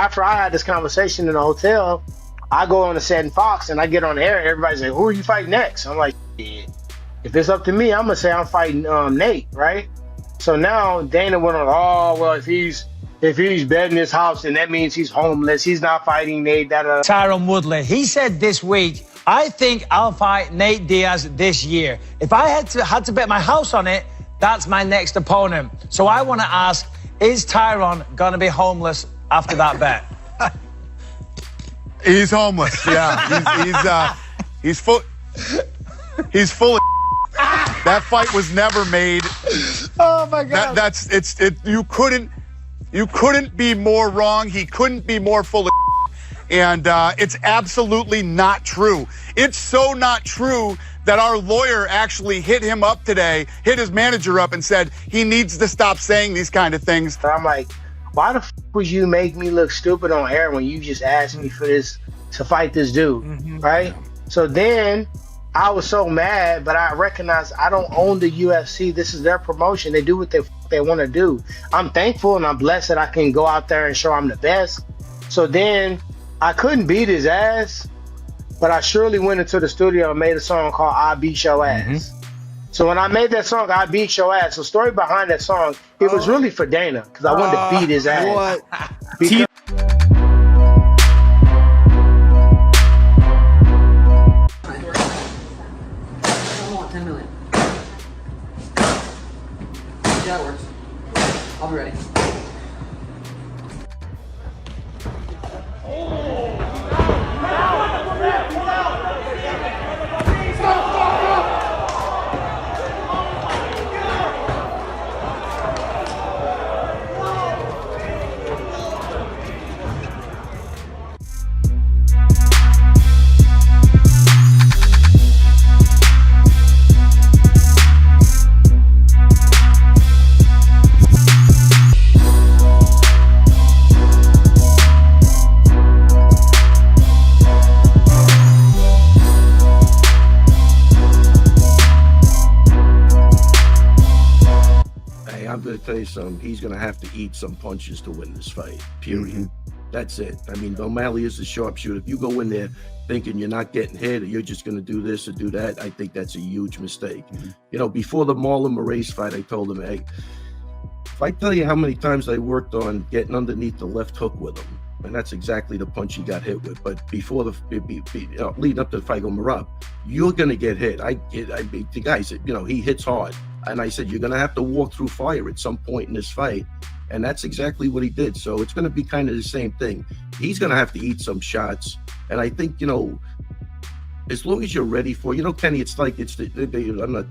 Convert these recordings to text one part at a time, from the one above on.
after I had this conversation in the hotel, I go on the set in Fox and I get on the air. Everybody's like, "Who are you fighting next?" I'm like, "Yeah. If it's up to me, I'm gonna say I'm fighting Nate, right?" So now Dana went on, "Oh well, if he's betting his house, then that means he's homeless. He's not fighting Nate." Tyron Woodley, he said this week, "I think I'll fight Nate Diaz this year. If I had to bet my house on it, that's my next opponent." So I want to ask, is Tyron gonna be homeless after that bet? He's homeless. Yeah, he's full. He's full of. That fight was never made. Oh my God! You couldn't be more wrong. He couldn't be more full of. And it's absolutely not true. It's so not true that our lawyer actually hit him up today, hit his manager up and said he needs to stop saying these kind of things. And I'm like, why the f would you make me look stupid on air when you just asked me for this, to fight this dude, right? So then I was so mad, but I recognized I don't own the UFC. This is their promotion. They do what they want to do. I'm thankful and I'm blessed that I can go out there and show I'm the best. So then I couldn't beat his ass, but I surely went into the studio and made a song called "I Beat Your Ass." So when I made that song, "I Beat Your Ass," the story behind that song, it was really for Dana, because I wanted to beat his ass. What? Because I want 10 million. Yeah, it works. I'll be ready. I'm going to tell you something. He's going to have to eat some punches to win this fight, period. That's it. I mean, O'Malley is a sharpshooter. If you go in there thinking you're not getting hit or you're just going to do this or do that, I think that's a huge mistake. You know, before the Marlon Moraes fight, I told him, hey, if I tell you how many times I worked on getting underneath the left hook with him, and that's exactly the punch he got hit with. But before leading up to the fight, go, Marab, you're going to get hit. The guy said, you know, he hits hard. And I said, you're going to have to walk through fire at some point in this fight. And that's exactly what he did. So it's going to be kind of the same thing. He's going to have to eat some shots. And I think, you know, as long as you're ready for, you know, Kenny, it's like, I'm not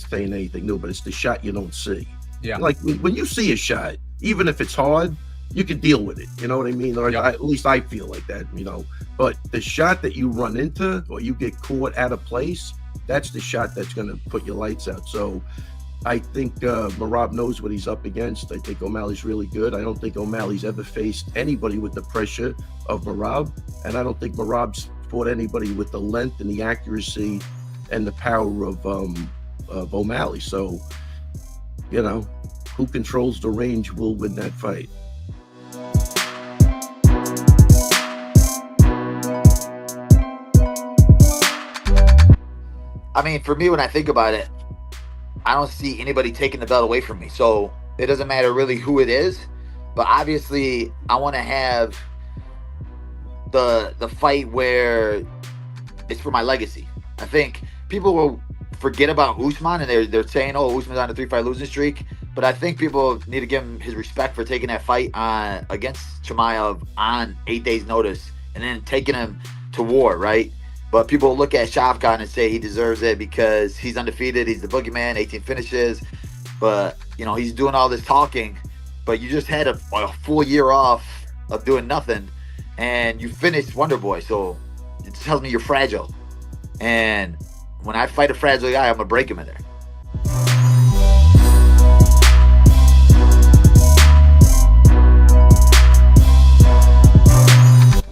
saying anything new, but it's the shot you don't see. Yeah. Like when you see a shot, even if it's hard, you can deal with it. You know what I mean? Or at least I feel like that, you know. But the shot that you run into or you get caught out of place, that's the shot that's going to put your lights out. So I think Marab knows what he's up against. I think O'Malley's really good. I don't think O'Malley's ever faced anybody with the pressure of Marab. And I don't think Marab's fought anybody with the length and the accuracy and the power of O'Malley. So, you know, who controls the range will win that fight. I mean, for me, when I think about it, I don't see anybody taking the belt away from me. So it doesn't matter really who it is. But obviously, I want to have the fight where it's for my legacy. I think people will forget about Usman, and they're saying, oh, Usman's on a 3-fight losing streak. But I think people need to give him his respect for taking that fight against Chimaev on 8 days' notice and then taking him to war, right? But people look at Shavkat and say he deserves it because he's undefeated. He's the boogeyman, 18 finishes. But, you know, he's doing all this talking. But you just had a full year off of doing nothing. And you finished Wonder Boy. So it tells me you're fragile. And when I fight a fragile guy, I'm going to break him in there.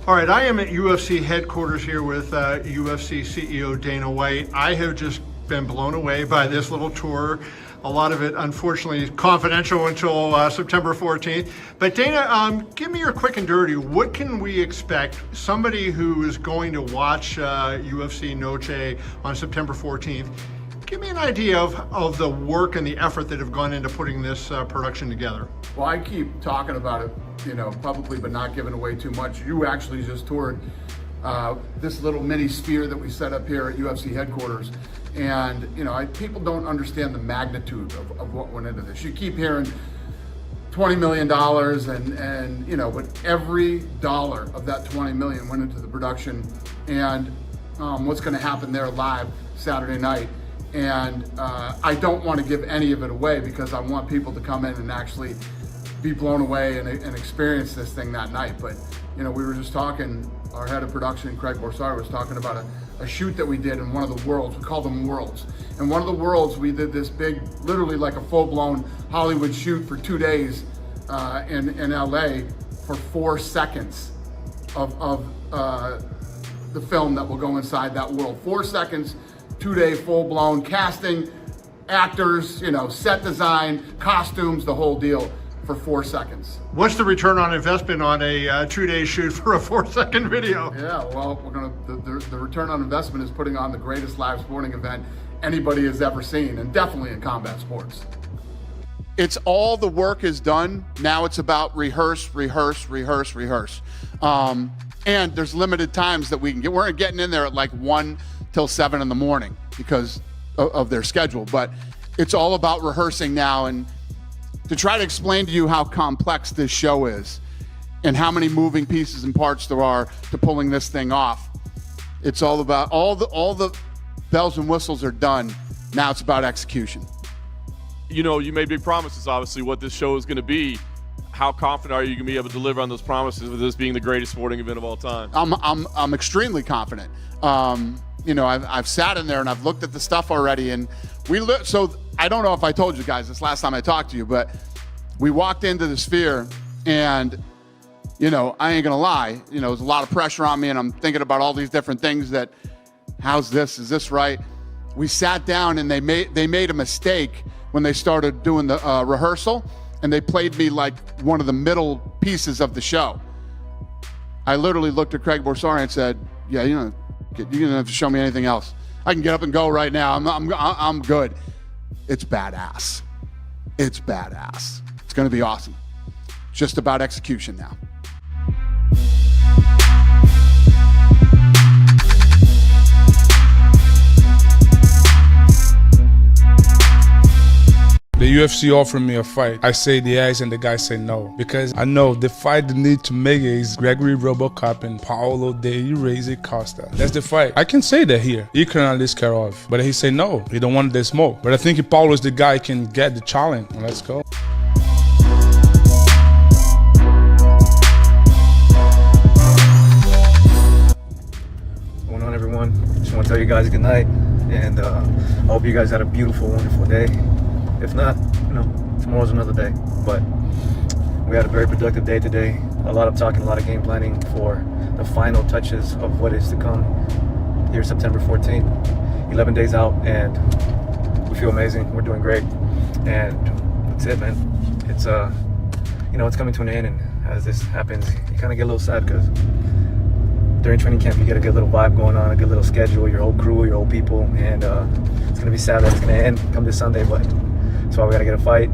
All right, I am at UFC headquarters here with UFC CEO Dana White. I have just been blown away by this little tour. A lot of it, unfortunately, confidential until September 14th. But Dana, give me your quick and dirty. What can we expect? Somebody who is going to watch UFC Noche on September 14th, give me an idea of the work and the effort that have gone into putting this production together. Well, I keep talking about it, publicly, but not giving away too much. You actually just toured this little mini sphere that we set up here at UFC headquarters. And, people don't understand the magnitude of what went into this. You keep hearing $20 million but every dollar of that $20 million went into the production and what's going to happen there live Saturday night. And I don't want to give any of it away because I want people to come in and actually be blown away and experience this thing that night. But, we were just talking, our head of production, Craig Borsari, was talking about a shoot that we did in one of the worlds. We call them worlds. And one of the worlds, we did this big, literally like a full-blown Hollywood shoot for 2 days in LA for 4 seconds of the film that will go inside that world. 4 seconds, 2-day full-blown casting, actors, set design, costumes, the whole deal for 4 seconds. What's the return on investment on a 2-day shoot for a 4-second video? Yeah, well, the return on investment is putting on the greatest live sporting event anybody has ever seen, and definitely in combat sports. It's all the work is done. Now it's about rehearse. And there's limited times that we can get. We're getting in there at like 1 till 7 in the morning because of their schedule. But it's all about rehearsing now. And to try to explain to you how complex this show is and how many moving pieces and parts there are to pulling this thing off, it's all about all the bells and whistles are done. Now it's about execution. You made big promises, obviously, what this show is going to be. How confident are you going to be able to deliver on those promises with this being the greatest sporting event of all time? I'm extremely confident. I've sat in there and I've looked at the stuff already, and so I don't know if I told you guys this last time I talked to you, but we walked into the Sphere and, I ain't gonna lie, there's a lot of pressure on me and I'm thinking about all these different things that, how's this, is this right? We sat down and they made a mistake when they started doing the rehearsal, and they played me like one of the middle pieces of the show. I literally looked at Craig Borsari and said, yeah, you don't have to show me anything else. I can get up and go right now. I'm good. It's badass. It's badass. It's going to be awesome. It's just about execution now. The UFC offered me a fight. I say yes and the guy say no. Because I know the fight they need to make is Gregory Robocop and Paolo De Reyes Costa. That's the fight. I can say that here. Ikran Aliskerov. But he say no. He don't want the smoke. But I think if Paolo is the guy can get the challenge. Let's go. What's going on, everyone? Just want to tell you guys good night. And I hope you guys had a beautiful, wonderful day. If not, tomorrow's another day. But we had a very productive day today. A lot of talking, a lot of game planning for the final touches of what is to come here September 14th. 11 days out, and we feel amazing. We're doing great. And that's it, man. It's it's coming to an end, and as this happens, you kind of get a little sad because during training camp, you get a good little vibe going on, a good little schedule, your whole crew, your whole people, and it's going to be sad that it's going to end come this Sunday, but that's why we got to get a fight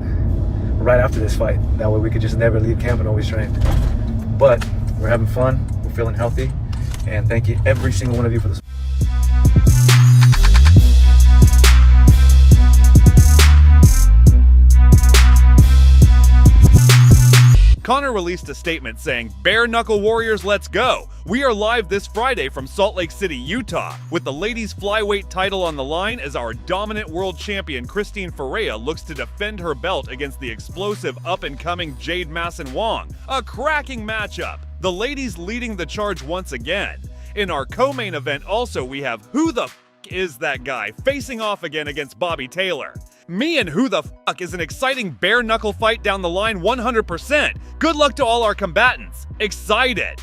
right after this fight. That way we could just never leave camp and always train. But we're having fun, we're feeling healthy, and thank you every single one of you for this. Conor released a statement saying, "Bare Knuckle Warriors, let's go. We are live this Friday from Salt Lake City, Utah, with the ladies flyweight title on the line as our dominant world champion Christine Ferreira looks to defend her belt against the explosive up-and-coming Jade Masson Wong. A cracking matchup. The ladies leading the charge once again. In our co-main event also we have Who the F*** is that guy facing off again against Bobby Taylor. Me and Who the F*** is an exciting bare knuckle fight down the line 100%. Good luck to all our combatants. Excited."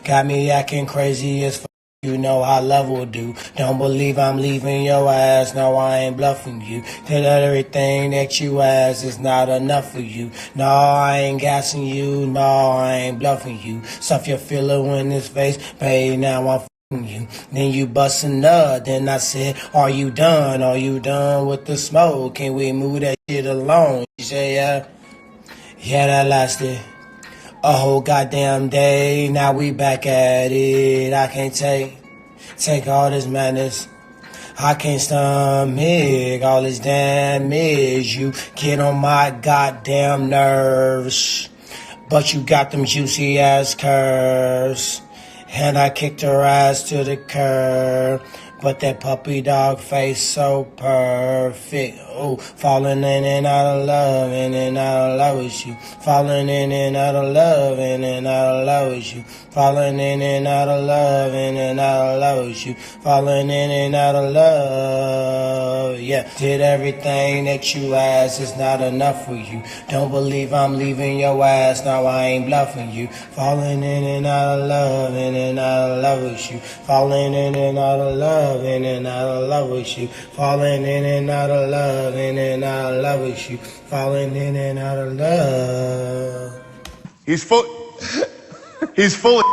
Got me acting crazy as fuck. You know how love will do. Don't believe I'm leaving your ass. No, I ain't bluffing you. That everything that you ask is not enough for you. No, I ain't gassing you. No, I ain't bluffing you. Stuff you feel it in his face. Babe, now I'm f***ing you. Then you bustin' up. Then I said, are you done? Are you done with the smoke? Can we move that shit along? You say, yeah. Yeah, that lasted a whole goddamn day. Now we back at it. I can't take all this madness. I can't stomach all this damage. You get on my goddamn nerves, but you got them juicy ass curves. And I kicked her ass to the curb. But that puppy dog face so perfect. Oh, falling in and out of love, in and out of love with you. Falling in and out of love, in and out of love with you. Falling in and out of love, in and out of love with you. Falling in and out of love, yeah. Did everything that you asked, it's not enough for you. Don't believe I'm leaving your ass, now I ain't bluffing you. Falling in and out of love, in and out of love with you. Falling in and out of love, in and out of love with you. Falling in and out of love, in and out of love with you. Falling in and out of love. He's full. He's full of